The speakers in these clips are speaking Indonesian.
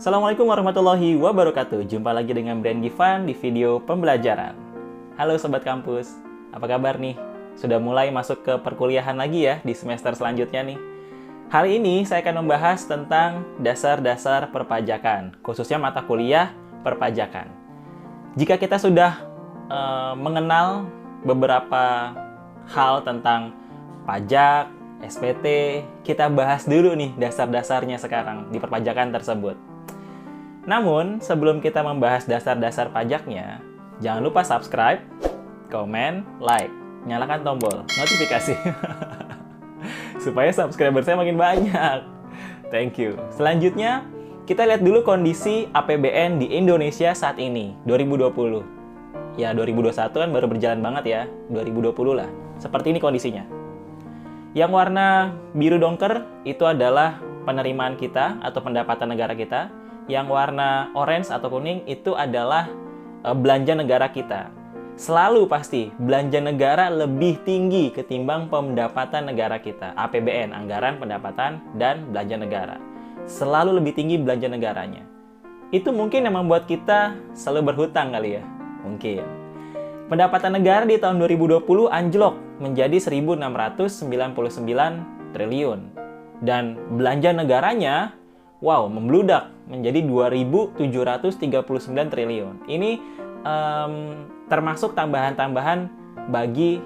Assalamualaikum warahmatullahi wabarakatuh. Jumpa lagi dengan Brian Givan di video pembelajaran. Halo Sobat Kampus, apa kabar nih? Sudah mulai masuk ke perkuliahan lagi ya di semester selanjutnya nih. Hari ini saya akan membahas tentang dasar-dasar perpajakan, khususnya mata kuliah perpajakan. Jika kita sudah mengenal beberapa hal tentang pajak, SPT, kita bahas dulu nih dasar-dasarnya sekarang di perpajakan tersebut. Namun, sebelum kita membahas dasar-dasar pajaknya, jangan lupa subscribe, komen, like, nyalakan tombol notifikasi supaya subscriber saya makin banyak. Thank you. Selanjutnya, kita lihat dulu kondisi APBN di Indonesia saat ini, 2020. Ya, 2021 kan baru berjalan banget ya, 2020 lah. Seperti ini kondisinya. Yang warna biru dongker itu adalah penerimaan kita atau pendapatan negara kita. Yang warna orange atau kuning itu adalah belanja negara kita. Selalu pasti belanja negara lebih tinggi ketimbang pendapatan negara kita. APBN, anggaran pendapatan dan belanja negara. Selalu lebih tinggi belanja negaranya. Itu mungkin yang membuat kita selalu berhutang kali ya. Mungkin. Pendapatan negara di tahun 2020 anjlok menjadi 1.699 triliun. Dan belanja negaranya, wow, membludak menjadi 2.739 triliun. Ini termasuk tambahan-tambahan bagi,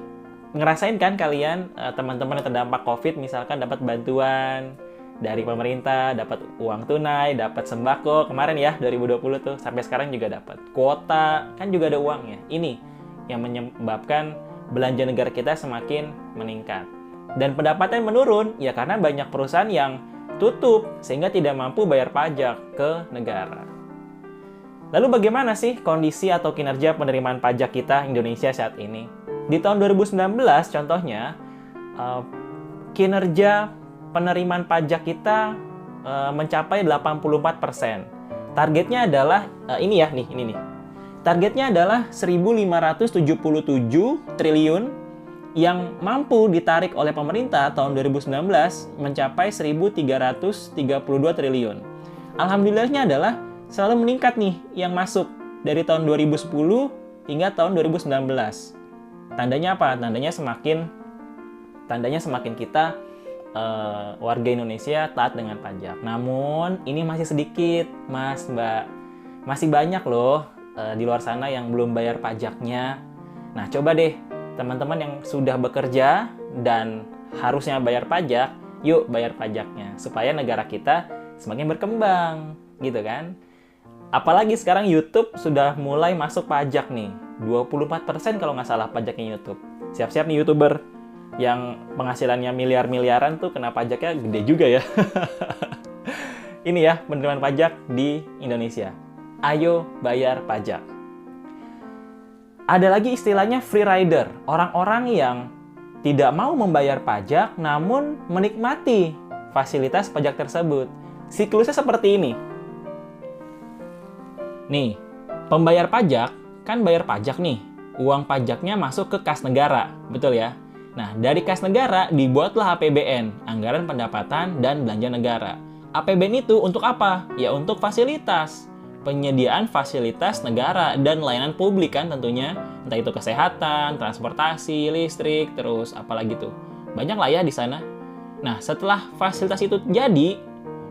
ngerasain kan kalian, teman-teman yang terdampak COVID, misalkan dapat bantuan dari pemerintah, dapat uang tunai, dapat sembako, kemarin ya, 2020 tuh, sampai sekarang juga dapat. Kuota, kan juga ada uangnya. Ini yang menyebabkan belanja negara kita semakin meningkat. Dan pendapatan menurun, ya karena banyak perusahaan yang tutup, sehingga tidak mampu bayar pajak ke negara. Lalu bagaimana sih kondisi atau kinerja penerimaan pajak kita Indonesia saat ini? Di tahun 2019, contohnya, kinerja penerimaan pajak kita mencapai 84%. Targetnya adalah, ini nih. Targetnya adalah 1.577 triliun yang mampu ditarik oleh pemerintah tahun 2019 mencapai 1.332 triliun. Alhamdulillahnya adalah selalu meningkat nih yang masuk dari tahun 2010 hingga tahun 2019. Tandanya apa? Tandanya semakin kita warga Indonesia taat dengan pajak. Namun ini masih sedikit, Mas, Mbak. Masih banyak loh di luar sana yang belum bayar pajaknya. Nah, coba deh teman-teman yang sudah bekerja dan harusnya bayar pajak, yuk bayar pajaknya supaya negara kita semakin berkembang, gitu kan? Apalagi sekarang YouTube sudah mulai masuk pajak nih, 24% kalau nggak salah pajaknya YouTube. Siap-siap nih YouTuber yang penghasilannya miliar-miliaran tuh kena pajaknya gede juga ya. Ini ya penerimaan pajak di Indonesia. Ayo bayar pajak. Ada lagi istilahnya free rider, orang-orang yang tidak mau membayar pajak namun menikmati fasilitas pajak tersebut. Siklusnya seperti ini. Nih, pembayar pajak kan bayar pajak nih. Uang pajaknya masuk ke kas negara, betul ya? Nah, dari kas negara dibuatlah APBN, anggaran pendapatan dan belanja negara. APBN itu untuk apa? Ya untuk fasilitas. Penyediaan fasilitas negara dan layanan publik kan tentunya, entah itu kesehatan, transportasi, listrik, terus apalagi tuh. Banyak lah ya di sana. Nah, setelah fasilitas itu jadi,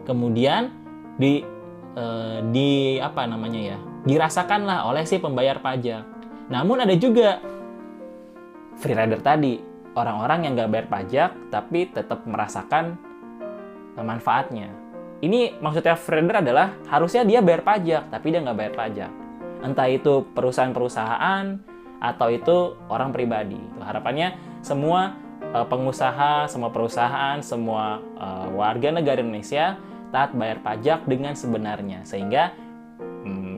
kemudian dirasakanlah oleh si pembayar pajak. Namun ada juga free rider tadi, orang-orang yang nggak bayar pajak tapi tetap merasakan manfaatnya. Ini maksudnya free rider adalah harusnya dia bayar pajak, tapi dia nggak bayar pajak. Entah itu perusahaan-perusahaan, atau itu orang pribadi. Harapannya semua pengusaha, semua perusahaan, semua warga negara Indonesia taat bayar pajak dengan sebenarnya. Sehingga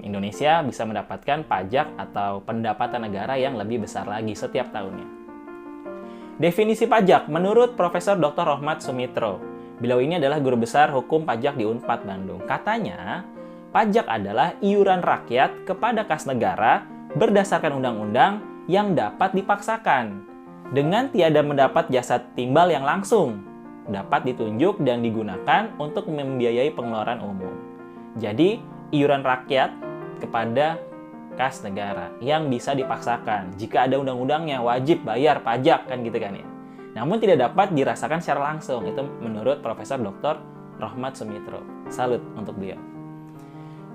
Indonesia bisa mendapatkan pajak atau pendapatan negara yang lebih besar lagi setiap tahunnya. Definisi pajak menurut Profesor Dr. Rohmat Sumitro. Beliau ini adalah guru besar hukum pajak di Unpad Bandung. Katanya, pajak adalah iuran rakyat kepada kas negara berdasarkan undang-undang yang dapat dipaksakan dengan tiada mendapat jasa timbal yang langsung, dapat ditunjuk dan digunakan untuk membiayai pengeluaran umum. Jadi, iuran rakyat kepada kas negara yang bisa dipaksakan. Jika ada undang-undangnya, wajib bayar pajak, kan gitu kan ya. Namun tidak dapat dirasakan secara langsung. Itu menurut Profesor Dr. Rohmat Sumitro. Salut untuk beliau.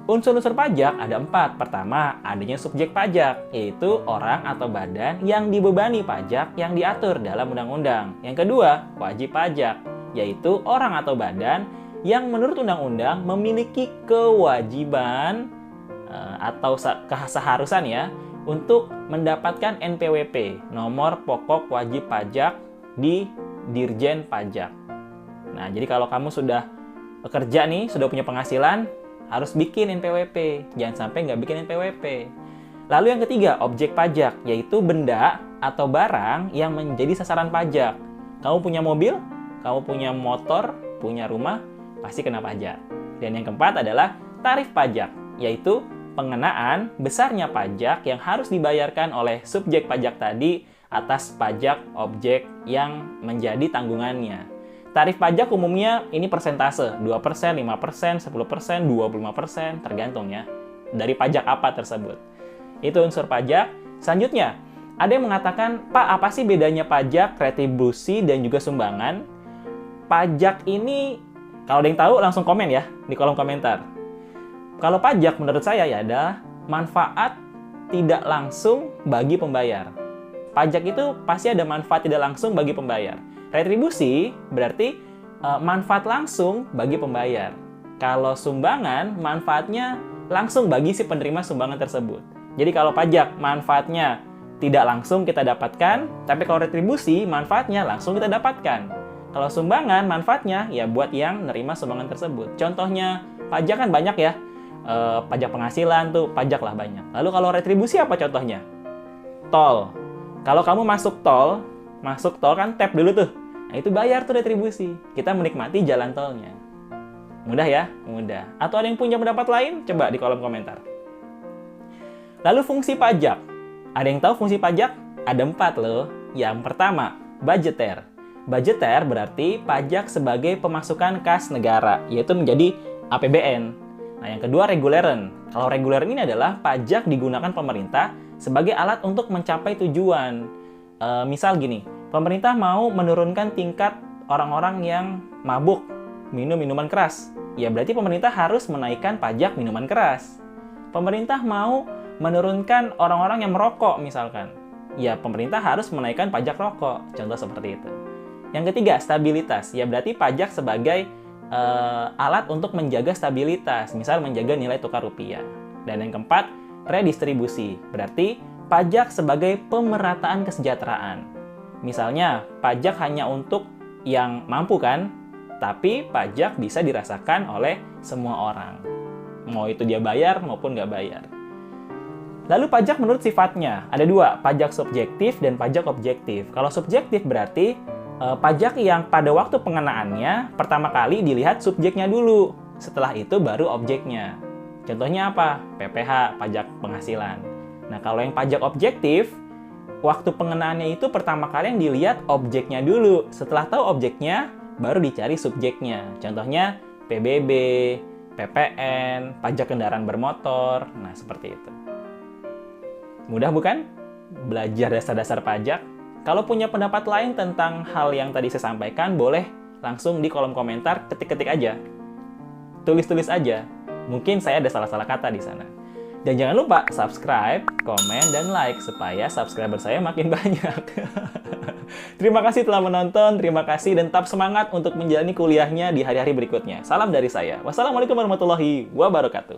Unsur-unsur pajak ada 4. Pertama, adanya subjek pajak, yaitu orang atau badan yang dibebani pajak yang diatur dalam undang-undang. Yang kedua, wajib pajak, yaitu orang atau badan yang menurut undang-undang memiliki kewajiban atau keseharusan ya untuk mendapatkan NPWP, nomor pokok wajib pajak di Dirjen Pajak. Nah, jadi kalau kamu sudah bekerja nih, sudah punya penghasilan, harus bikin NPWP. Jangan sampai nggak bikin NPWP. Lalu yang ketiga, objek pajak, yaitu benda atau barang yang menjadi sasaran pajak. Kamu punya mobil, kamu punya motor, punya rumah, pasti kena pajak. Dan yang keempat adalah tarif pajak, yaitu pengenaan besarnya pajak yang harus dibayarkan oleh subjek pajak tadi atas pajak objek yang menjadi tanggungannya. Tarif pajak umumnya ini persentase, 2%, 5%, 10%, 25%, tergantung ya, dari pajak apa tersebut. Itu unsur pajak. Selanjutnya, ada yang mengatakan, Pak, apa sih bedanya pajak, retribusi, dan juga sumbangan? Pajak ini, kalau ada yang tahu, langsung komen ya, di kolom komentar. Kalau pajak menurut saya ya adalah manfaat tidak langsung bagi pembayar. Pajak itu pasti ada manfaat tidak langsung bagi pembayar. Retribusi berarti manfaat langsung bagi pembayar. Kalau sumbangan, manfaatnya langsung bagi si penerima sumbangan tersebut. Jadi kalau pajak, manfaatnya tidak langsung kita dapatkan, tapi kalau retribusi, manfaatnya langsung kita dapatkan. Kalau sumbangan, manfaatnya ya buat yang nerima sumbangan tersebut. Contohnya, pajak kan banyak ya. Pajak penghasilan tuh, pajak lah banyak. Lalu kalau retribusi apa contohnya? Tol. Kalau kamu masuk tol kan tap dulu tuh. Nah, itu bayar tuh retribusi. Kita menikmati jalan tolnya. Mudah ya? Mudah. Atau ada yang punya pendapat lain? Coba di kolom komentar. Lalu fungsi pajak. Ada yang tahu fungsi pajak? Ada 4 loh. Yang pertama, budgeter. Budgeter berarti pajak sebagai pemasukan kas negara, yaitu menjadi APBN. Nah, yang kedua, reguleren. Kalau reguleren ini adalah pajak digunakan pemerintah sebagai alat untuk mencapai tujuan. Misal gini, pemerintah mau menurunkan tingkat orang-orang yang mabuk, minum minuman keras. Ya berarti pemerintah harus menaikkan pajak minuman keras. Pemerintah mau menurunkan orang-orang yang merokok misalkan. Ya pemerintah harus menaikkan pajak rokok. Contoh seperti itu. Yang ketiga, stabilitas. Ya berarti pajak sebagai alat untuk menjaga stabilitas. Misal menjaga nilai tukar rupiah. Dan yang keempat, redistribusi. Berarti pajak sebagai pemerataan kesejahteraan. Misalnya, pajak hanya untuk yang mampu kan, tapi pajak bisa dirasakan oleh semua orang. Mau itu dia bayar maupun nggak bayar. Lalu pajak menurut sifatnya, ada 2, pajak subjektif dan pajak objektif. Kalau subjektif berarti pajak yang pada waktu pengenaannya pertama kali dilihat subjeknya dulu, setelah itu baru objeknya. Contohnya apa? PPh, pajak penghasilan. Nah, kalau yang pajak objektif, waktu pengenaannya itu pertama kali yang dilihat objeknya dulu. Setelah tahu objeknya, baru dicari subjeknya. Contohnya PBB, PPN, pajak kendaraan bermotor. Nah, seperti itu. Mudah bukan? Belajar dasar-dasar pajak. Kalau punya pendapat lain tentang hal yang tadi saya sampaikan, boleh langsung di kolom komentar, ketik-ketik aja. Tulis-tulis aja. Mungkin saya ada salah-salah kata di sana. Dan jangan lupa subscribe, komen, dan like supaya subscriber saya makin banyak. Terima kasih telah menonton, terima kasih, dan tetap semangat untuk menjalani kuliahnya di hari-hari berikutnya. Salam dari saya. Wassalamualaikum warahmatullahi wabarakatuh.